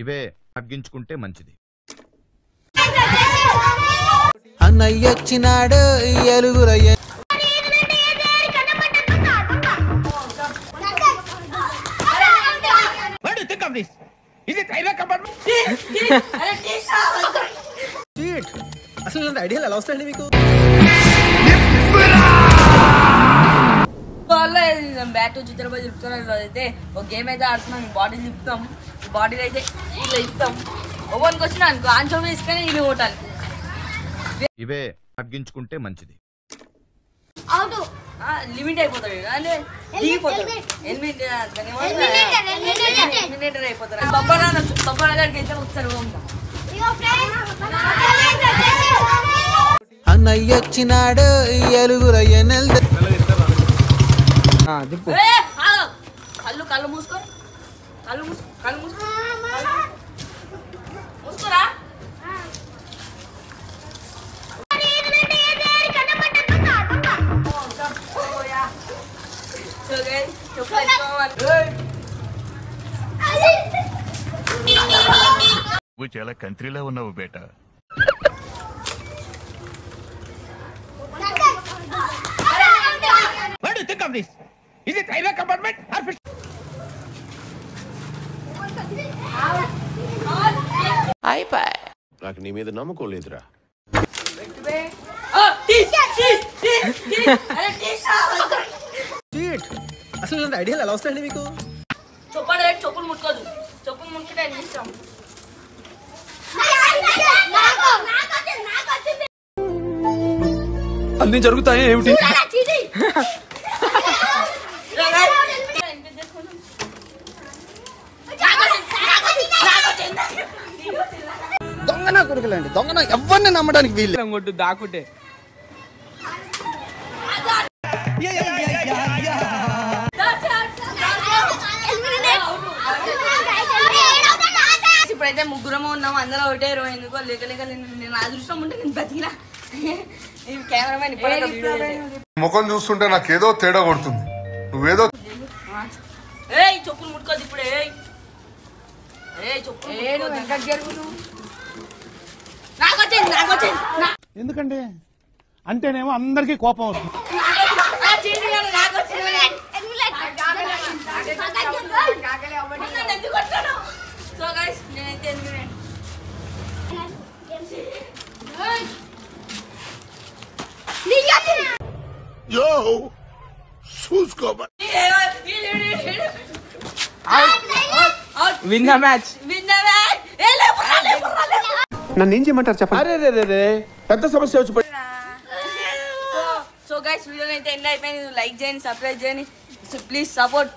ఇవే తగ్గించుకుంటే మంచిది. అన్నయ్యొచ్చినాడు ఎలుగురయ్య. అసలు ఇలాంటి ఐడియాలు ఎలా వస్తాయండి మీకు? బ్యాట్ చిత్రపతి చెప్తున్నారు అయితే ఒక గేమ్ అయితే ఆడుతున్నాం. బాడీ తిప్పుతాం, బాడీలో అయితే ఇట్లా ఇస్తాం. ఓవన్కి వచ్చినా అనుకో ఆన్సర్ వేసుకొని ఇది ఓటాలి. ఇవే తగ్గించుకుంటే మంచిది. లిమిట్ అయిపోతాడు అంటే దిగిపోతాడు. ఎలిమినేటర్ అయిపోతారు. బొబ్బరా గారికి అయితే ఒకసారి అన్నయ్యొచ్చినాడు ఎలుగురయ్య. కళ్ళు మూసుకో, కళ్ళు మూసుకోరా. నువ్వు చాలా కంట్రీలో ఉన్నావు బేటా. నాకు నీ మీద నమ్మకం లేదురా. అసలు ఇలాంటి ఐడియాలు ఎలా వస్తాయండి మీకు? చెప్పులు ముట్టుకోదు, చెప్పులు ముట్టుకుంటే ఇష్టం. అన్ని జరుగుతాయి ఏమిటి? దొంగన కొడుకులండి, దొంగన ఎవరిని నమ్మడానికి వీలు కొట్టు దాకుంటే ఇప్పుడైతే ముగ్గురము ఉన్నాము, అందరూ ఒకటే ఎందుకో లేక నేను అదృష్టం ఉంటే నేను బతికినా. కెమెరామెన్ ముఖం చూస్తుంటే నాకేదో తేడా కొడుతుంది. నువ్వేదో చెప్పులు ముట్టుకోదు ఇప్పుడే. ఎందుకంటే అంటేనేమో అందరికి కోపం వస్తుంది. Win the match. నన్ను ఏం చేయమంటారు చెప్పండి. అరే పెద్ద సమస్య వచ్చి సో గైస్ వీడియో అయితే ఎండ్ అయిపోయింది. లైక్ చేయండి, సబ్స్క్రైబ్ చేయండి, ప్లీజ్ సపోర్ట్.